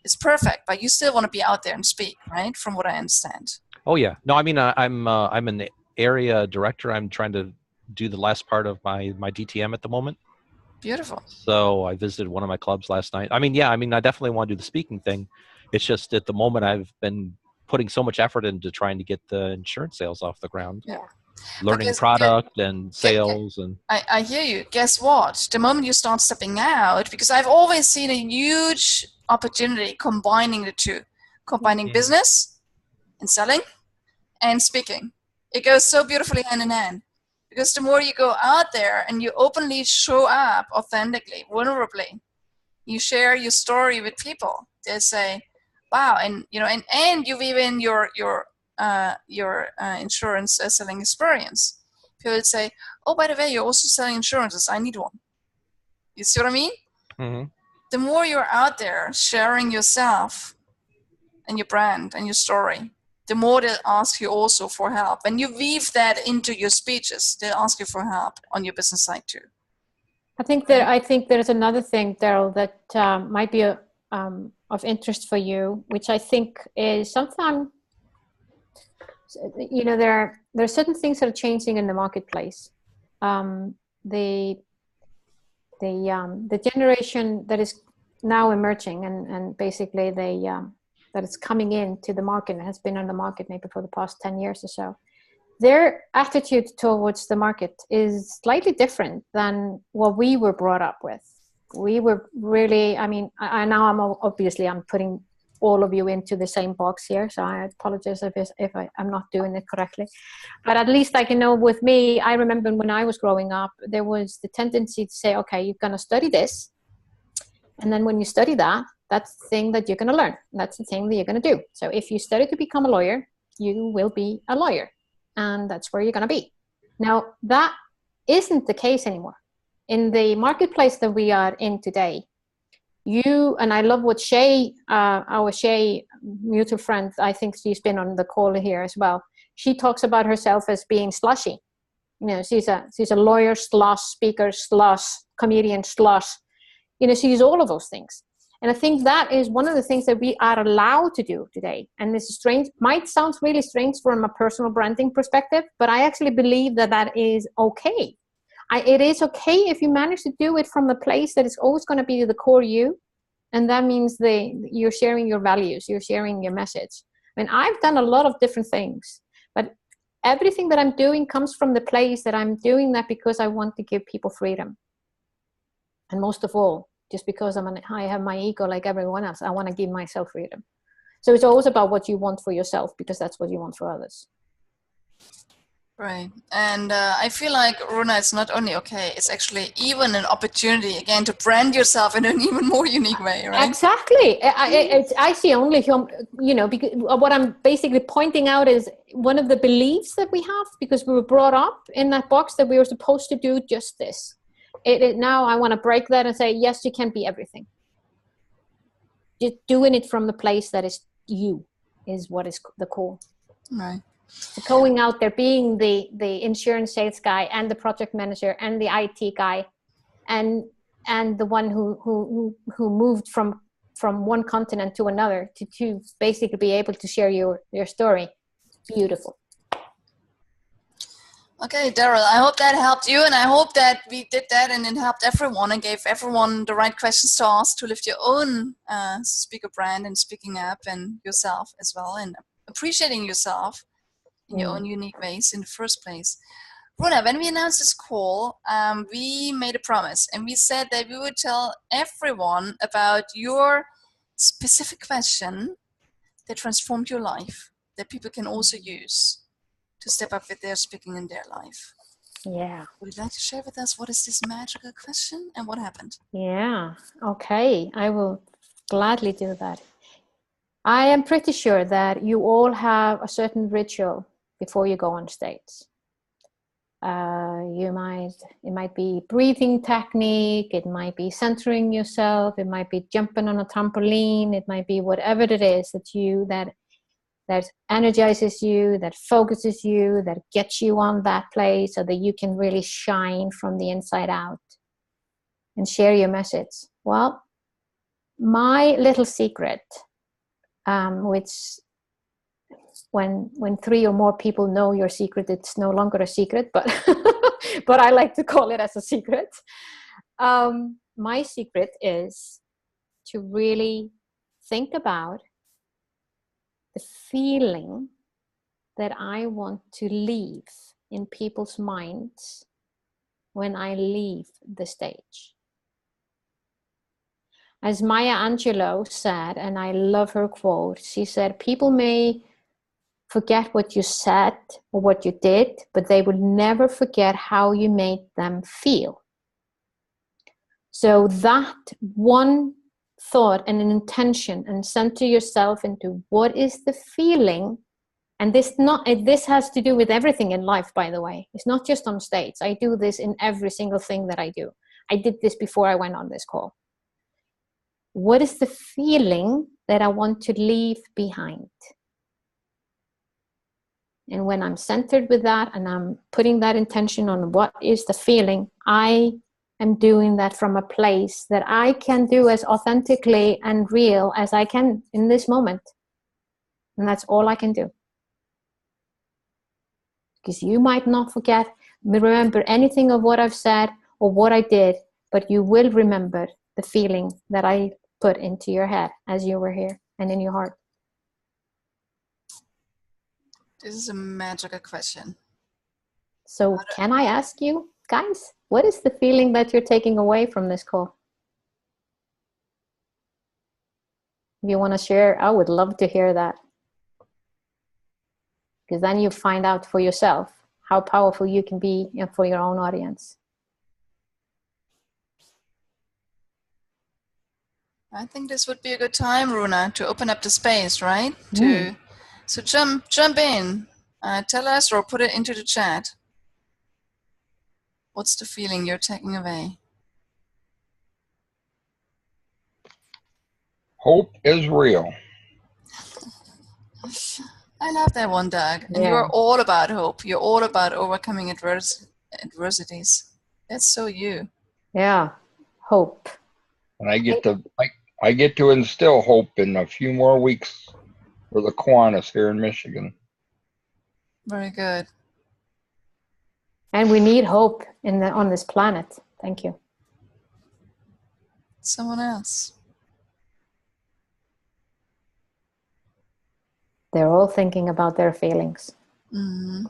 it's perfect, but you still want to be out there and speak, right? From what I understand. Oh yeah, no, I mean, I'm an area director. I'm trying to do the last part of my DTM at the moment. Beautiful. So I visited one of my clubs last night. I mean, yeah, I mean, I definitely want to do the speaking thing. It's just at the moment I've been putting so much effort into trying to get the insurance sales off the ground, Yeah. learning product and sales. And I hear you. Guess what? The moment you start stepping out, because I've always seen a huge opportunity combining the two, combining business and selling and speaking. It goes so beautifully hand in hand. Because the more you go out there and you openly show up authentically, vulnerably, you share your story with people. They say, "Wow!" And you know, and you weave in your insurance selling experience. People would say, "Oh, by the way, you're also selling insurances. I need one." You see what I mean? mm-hmm. The more you're out there sharing yourself and your brand and your story, the more they'll ask you also for help. And you weave that into your speeches. They'll ask you for help on your business side too. I think there's another thing, Daryl, that might be of interest for you, which I think is sometimes, you know, there are certain things that are changing in the marketplace. The generation that is now emerging and basically that is coming into the market and has been on the market maybe for the past 10 years or so, their attitude towards the market is slightly different than what we were brought up with. We were really, I mean, I'm putting all of you into the same box here, so I apologize if I'm not doing it correctly. But at least I can know with me, I remember when I was growing up, there was the tendency to say, okay, you're going to study this. And then when you study that, that's the thing that you're going to learn. That's the thing that you're going to do. So if you study to become a lawyer, you will be a lawyer. And that's where you're going to be. Now, that isn't the case anymore. In the marketplace that we are in today, and I love what Shay, our Shay mutual friend, I think she's been on the call here as well. She talks about herself as being slushy. You know, she's a lawyer / speaker / comedian / you know, she's all of those things. And I think that is one of the things that we are allowed to do today. And this is strange, might sound really strange from a personal branding perspective, but I actually believe that is okay. It is okay if you manage to do it from a place that is always going to be the core you. And that means you're sharing your values, you're sharing your message. I mean, I've done a lot of different things, but everything that I'm doing comes from the place that I'm doing that because I want to give people freedom. And most of all, just because I have my ego like everyone else, I want to give myself freedom. So it's always about what you want for yourself because that's what you want for others. Right. And I feel like, Runa, it's not only okay, it's actually even an opportunity, again, to brand yourself in an even more unique way, right? Exactly. I see only, you know, because what I'm basically pointing out is one of the beliefs that we have because we were brought up in that box that we were supposed to do just this. Now I want to break that and say, yes, you can be everything. Just doing it from the place that is you is what is the core. Right. So going out there, being the insurance sales guy and the project manager and the IT guy, and the one who moved from one continent to another to basically be able to share your story. Beautiful. Okay, Daryl, I hope that helped you, and I hope that we did that and it helped everyone and gave everyone the right questions to ask to lift your own speaker brand and speaking up and yourself as well, and appreciating yourself in your own unique ways in the first place. Runa, when we announced this call, we made a promise and we said that we would tell everyone about your specific question that transformed your life, that people can also use to step up with their speaking in their life. Yeah. Would you like to share with us what is this magical question and what happened? Yeah. Okay. I will gladly do that. I am pretty sure that you all have a certain ritual before you go on stage. It might be breathing technique, it might be centering yourself, it might be jumping on a trampoline, it might be whatever it is that energizes you, that focuses you, that gets you on that place so that you can really shine from the inside out and share your message. Well, my little secret, which when 3 or more people know your secret, it's no longer a secret, but but I like to call it as a secret. My secret is to really think about the feeling that I want to leave in people's minds when I leave the stage. As Maya Angelou said, and I love her quote, she said, people may forget what you said or what you did, but they will never forget how you made them feel. So that one thought and an intention, and center yourself into what is the feeling. And this has to do with everything in life, by the way. It's not just on stage. I do this in every single thing that I do. I did this before I went on this call. What is the feeling that I want to leave behind? And when I'm centered with that and I'm putting that intention on what is the feeling, I am doing that from a place that I can do as authentically and real as I can in this moment. And that's all I can do. Because you might not remember anything of what I've said or what I did, but you will remember the feeling that I put into your head as you were here and in your heart. This is a magical question. So can I ask you, guys, what is the feeling that you're taking away from this call? If you want to share, I would love to hear that. Because then you find out for yourself how powerful you can be for your own audience. I think this would be a good time, Runa, to open up the space, right? So jump in, tell us or put it into the chat. What's the feeling you're taking away? Hope is real. I love that one, Doug. And Yeah. you're all about hope. You're all about overcoming adversities. That's so you. Yeah, hope. And I get to instill hope in a few more weeks for the Kiwanis here in Michigan. Very good. And we need hope on this planet. Thank you. Someone else. They're all thinking about their feelings. Mm-hmm.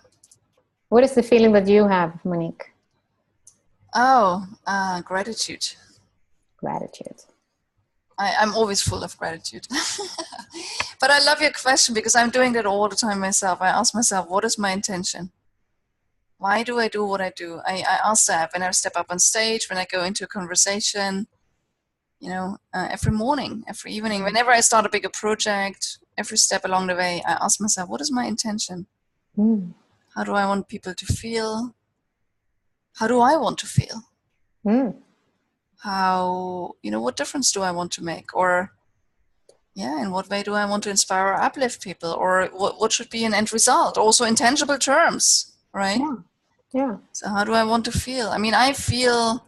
What is the feeling that you have, Monique? Oh, gratitude. Gratitude. I'm always full of gratitude. But I love your question because I'm doing that all the time myself. I ask myself, what is my intention? Why do I do what I do? I ask that when I step up on stage, when I go into a conversation, every morning, every evening, whenever I start a bigger project, every step along the way, I ask myself, what is my intention? How do I want people to feel? How do I want to feel? How, what difference do I want to make? Or, in what way do I want to inspire or uplift people? Or what should be an end result? Also in tangible terms, right? Yeah. So how do I want to feel? I mean, I feel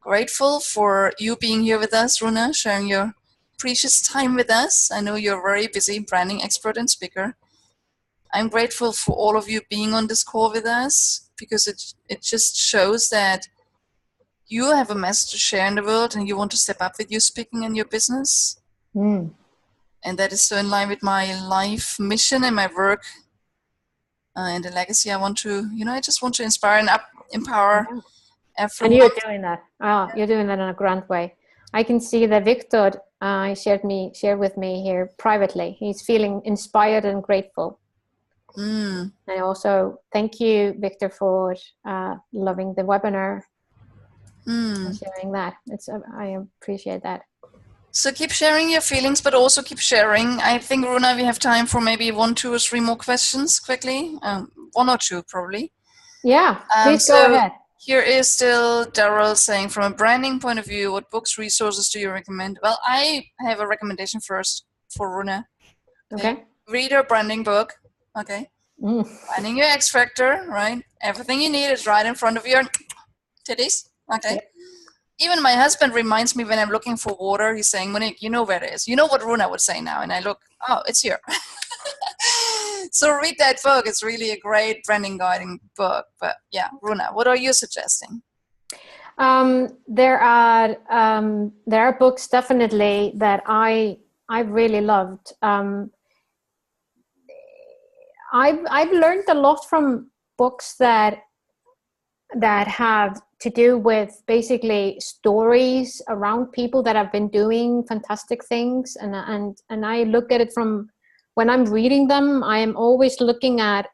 grateful for you being here with us, Runa, sharing your precious time with us. I know you're a very busy branding expert and speaker. I'm grateful for all of you being on this call with us because it just shows that you have a message to share in the world and you want to step up with your speaking and your business. And that is so in line with my life mission and my work and the legacy I want to, I just want to inspire and empower everyone. And you're doing that. Oh, you're doing that in a grand way. I can see that Victor shared with me here privately. He's feeling inspired and grateful. And also, thank you, Victor, for loving the webinar and sharing that. I appreciate that. So keep sharing your feelings, but also keep sharing. I think, Runa, we have time for maybe 1, 2, or 3 more questions quickly. 1 or 2, probably. Yeah, please go ahead. Here is still Daryl saying, from a branding point of view, what books, resources do you recommend? Well, I have a recommendation first for Runa. Okay. Read her branding book. Okay. Finding your X factor, right? Everything you need is right in front of your titties. Okay. Yep. Even my husband reminds me when I'm looking for water, he's saying, Monique, you know where it is. You know what Runa would say now. And I look, oh, it's here. So read that book. It's really a great branding guiding book. But yeah, Runa, what are you suggesting? There are books definitely that I really loved. I've learned a lot from books that have to do with basically stories around people that have been doing fantastic things, and I look at it from when I'm reading them. I am always looking at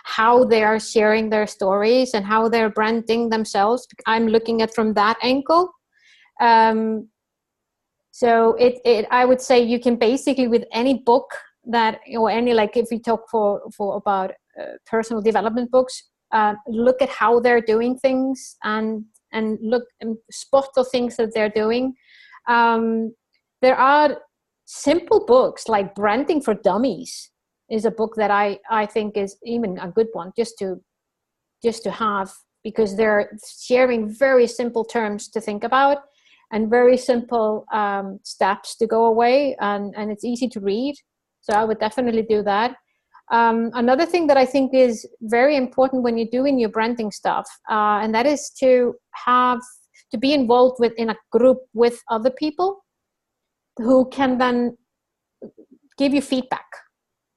how they are sharing their stories and how they're branding themselves. I'm looking at from that angle. So I would say you can basically, with any book that, or any, like if we talk for about personal development books, look at how they're doing things and look and spot the things that they're doing. There are simple books like Branding for Dummies is a book that I think is even a good one just to have, because they're sharing very simple terms to think about and very simple steps to go away, and it's easy to read. So I would definitely do that. Another thing that I think is very important when you're doing your branding stuff, and that is to be involved in a group with other people who can then give you feedback.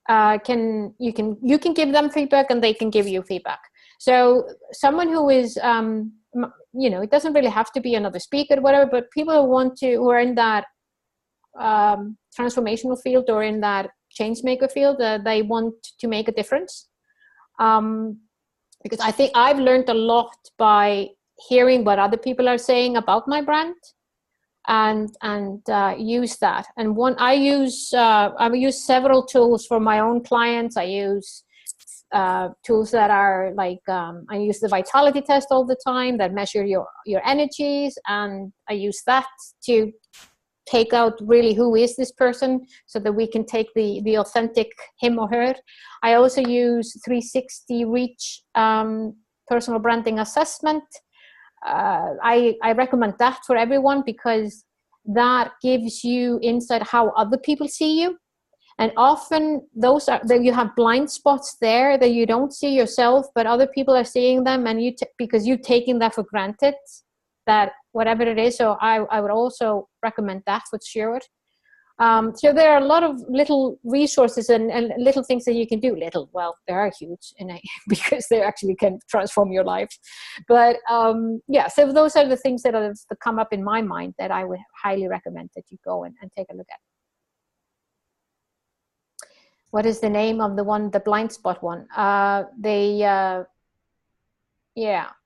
You can give them feedback and they can give you feedback. So someone who is, it doesn't really have to be another speaker or whatever, but people who are in that transformational field or in that change maker field, they want to make a difference. Because I think I've learned a lot by hearing what other people are saying about my brand, and use that. And I use several tools for my own clients. I use tools that are like, I use the vitality test all the time that measure your energies, and I use that to take out really who is this person so that we can take the authentic him or her. I also use 360 Reach personal branding assessment. I recommend that for everyone because that gives you insight how other people see you. And often you have blind spots there that you don't see yourself, but other people are seeing them, and because you're taking that for granted, that whatever it is. So I would also recommend that for sure. So there are a lot of little resources and little things that you can do. Well, they are huge because they actually can transform your life. But so those are the things that have come up in my mind that I would highly recommend that you go and take a look at. What is the name of the blind spot one?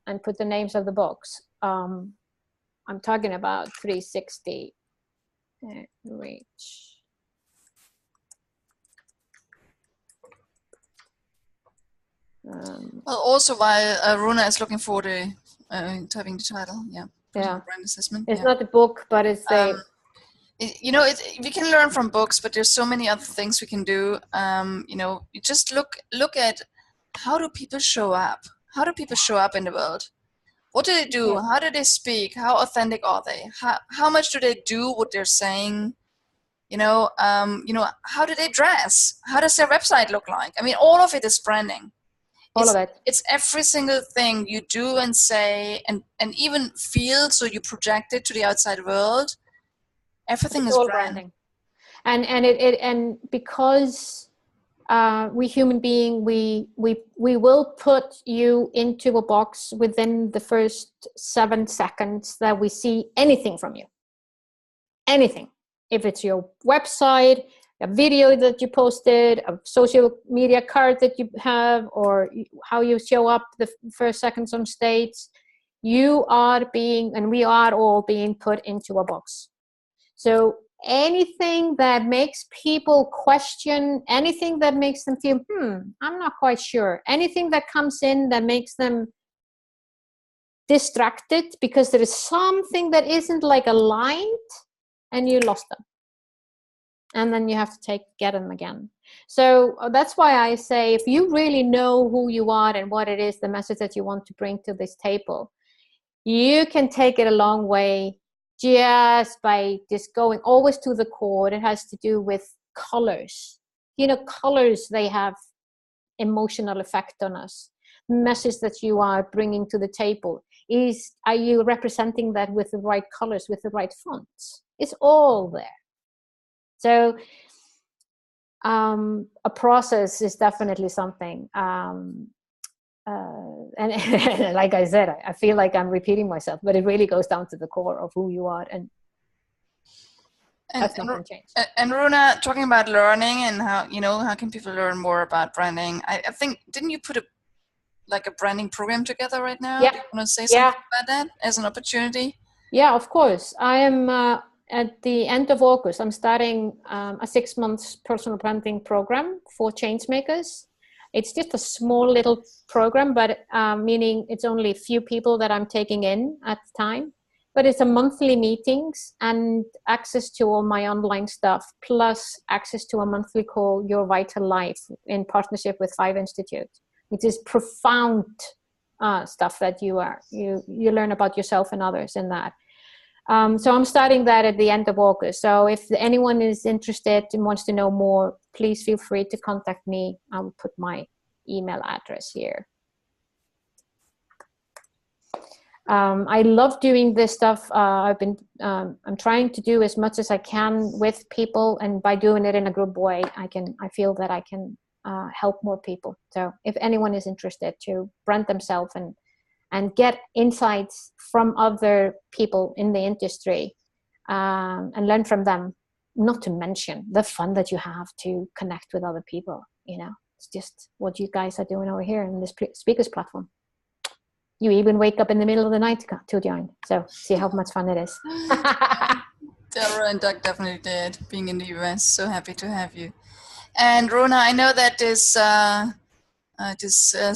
And put the names of the books. I'm talking about 360 Reach. Well, also while Runa is looking for the typing the title, brand assessment. It's not the book, but it's the. We can learn from books, but there's so many other things we can do. You just look at how do people show up? How do people show up in the world? What do they do? Yeah. How do they speak? How authentic are they? How much do they do what they're saying? How do they dress? How does their website look like? I mean, all of it is branding. All of it. It's every single thing you do and say and even feel, so you project it to the outside world. Everything is all branding. And because we human being, we will put you into a box within the first 7 seconds that we see anything from you. Anything. If it's your website, a video that you posted, a social media card that you have, or how you show up the first seconds on stage, you are being, and we are all being put into a box. So anything that makes people question, anything that makes them feel, I'm not quite sure, anything that comes in that makes them distracted because there is something that isn't like aligned, and you lost them. And then you have to get them again. So that's why I say, if you really know who you are and what it is, the message that you want to bring to this table, you can take it a long way just by just going always to the core. It has to do with colors. You know, colors, they have emotional effect on us. Message that you are bringing to the table are you representing that with the right colors, with the right fonts? It's all there. So a process is definitely something. And like I said, I feel like I'm repeating myself, but it really goes down to the core of who you are, and that's not going to change. And Runa, talking about learning and how can people learn more about branding? I think, didn't you put a branding program together right now? Yeah. Do you want to say something about that as an opportunity? Yeah, of course. I am at the end of August. I'm starting a 6 months personal branding program for change makers. It's just a small little program, but meaning it's only a few people that I'm taking in at the time. But it's a monthly meetings and access to all my online stuff, plus access to a monthly call, Your Vital Life, in partnership with 5 Institute, which is profound stuff that you learn about yourself and others in that. So I'm starting that at the end of August. So if anyone is interested and wants to know more, please feel free to contact me. I will put my email address here. I love doing this stuff. I'm trying to do as much as I can with people, and by doing it in a group way, I feel that I can help more people. So if anyone is interested to brand themselves and get insights from other people in the industry and learn from them, not to mention the fun that you have to connect with other people. It's just what you guys are doing over here in this speakers platform. You even wake up in the middle of the night to join. So see how much fun it is. Deborah and Doug definitely did, being in the US. So happy to have you. And Rona, I know that this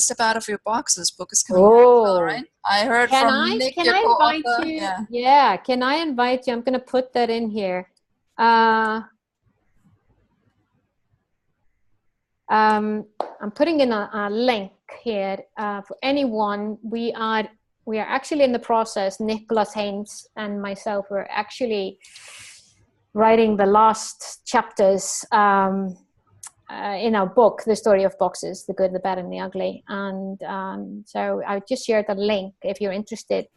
Step Out of Your Boxes book is coming out as well, right? I heard from Nick, your co-author. Yeah, can I invite you? I'm going to put that in here. I'm putting in a link here for anyone. We are actually in the process. Nicholas Haynes and myself were actually writing the last chapters in our book, The Story of Boxes, The Good, the Bad, and the Ugly. And so I just shared the link if you're interested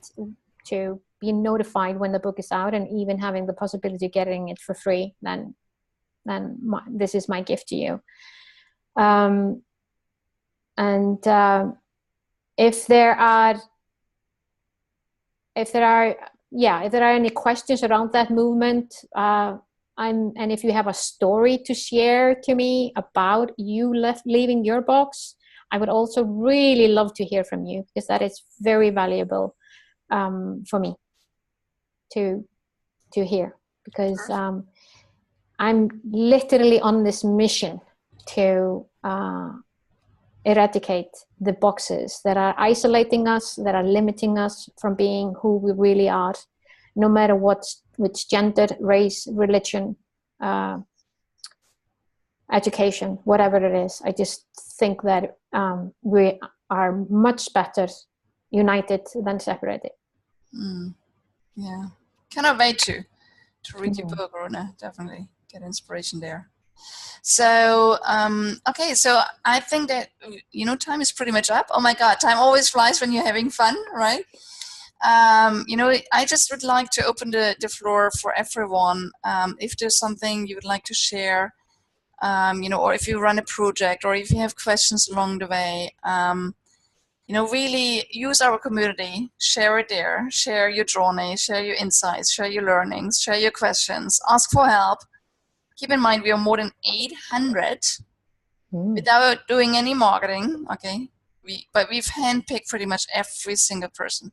to be notified when the book is out, and even having the possibility of getting it for free, then this is my gift to you. If there are any questions around that movement, and if you have a story to share to me about you leaving your box, I would also really love to hear from you, because that is very valuable for me to hear, because I'm literally on this mission to eradicate the boxes that are isolating us, that are limiting us from being who we really are, no matter which gender, race, religion, education, whatever it is. I just think that we are much better united than separated. Yeah, cannot wait to read your book, Rona. Definitely get inspiration there. So, okay, so I think that, time is pretty much up. Oh my God, time always flies when you're having fun, right? I just would like to open the floor for everyone. If there's something you would like to share or if you run a project, or if you have questions along the way, really use our community, share it there, share your journey, share your insights, share your learnings, share your questions, ask for help. Keep in mind, we are more than 800 without doing any marketing, okay? But we've handpicked pretty much every single person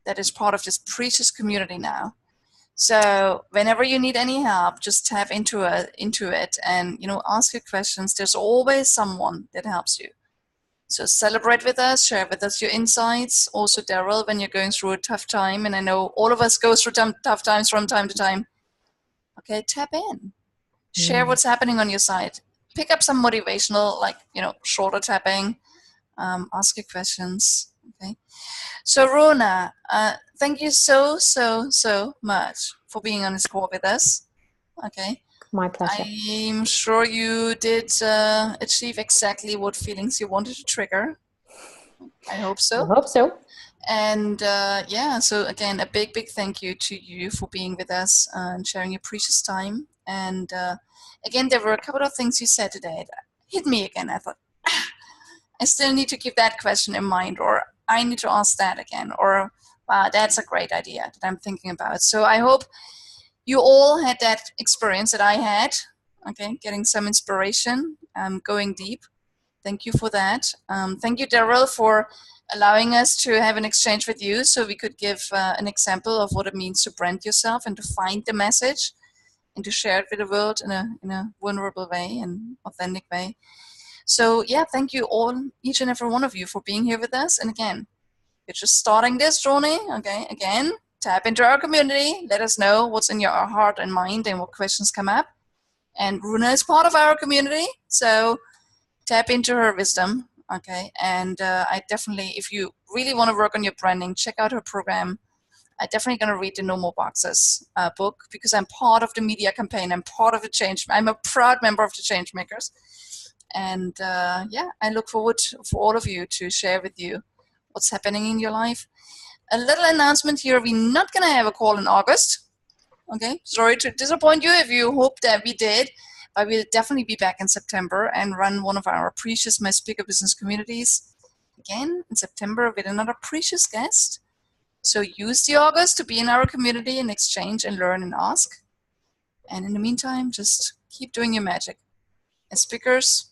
that is part of this precious community now. So whenever you need any help, just tap into it and, ask your questions. There's always someone that helps you. So celebrate with us, share with us your insights. Also, Daryl, when you're going through a tough time, and I know all of us go through tough times from time to time, okay, tap in. Share what's happening on your side. Pick up some motivational, shoulder tapping. Ask your questions, okay? So, Rona, thank you so much for being on this call with us, okay? My pleasure. I'm sure you did achieve exactly what feelings you wanted to trigger. I hope so. I hope so. And so again, a big thank you to you for being with us and sharing your precious time. And again, there were a couple of things you said today that hit me again. I thought, I still need to keep that question in mind, or I need to ask that again, or wow, that's a great idea that I'm thinking about. So I hope you all had that experience that I had, okay, getting some inspiration, going deep. Thank you for that. Thank you, Daryl, for allowing us to have an exchange with you so we could give an example of what it means to brand yourself and to find the message and to share it with the world in a vulnerable way and authentic way. So yeah, thank you all, each and every one of you, for being here with us. And again, we're just starting this journey, okay? Again, tap into our community. Let us know what's in your heart and mind and what questions come up. And Runa is part of our community, so tap into her wisdom, okay? And I definitely, if you really want to work on your branding, check out her program. I'm definitely going to read the No More Boxes book, because I'm part of the media campaign. I'm part of the change. I'm a proud member of the Change Makers. And I look forward for all of you to share with you what's happening in your life. A little announcement here, we're not going to have a call in August. Okay, sorry to disappoint you if you hope that we did, but we'll definitely be back in September and run one of our precious My Speaker Business communities again in September with another precious guest. So use the August to be in our community and exchange and learn and ask. And in the meantime, just keep doing your magic as speakers,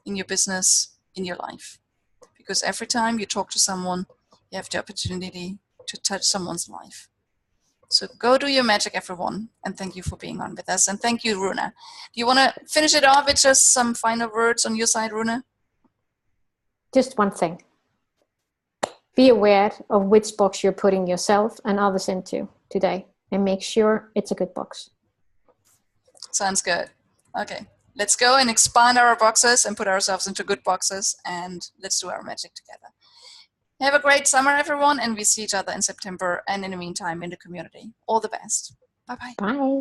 in your business, in your life. Because every time you talk to someone, you have the opportunity to touch someone's life. So go do your magic, everyone, and thank you for being on with us. And thank you, Runa. Do you want to finish it off with just some final words on your side, Runa? Just one thing. Be aware of which box you're putting yourself and others into today, and make sure it's a good box. Sounds good. Okay. Let's go and expand our boxes and put ourselves into good boxes, and let's do our magic together. Have a great summer, everyone, and we see each other in September and in the meantime in the community. All the best. Bye-bye. Bye.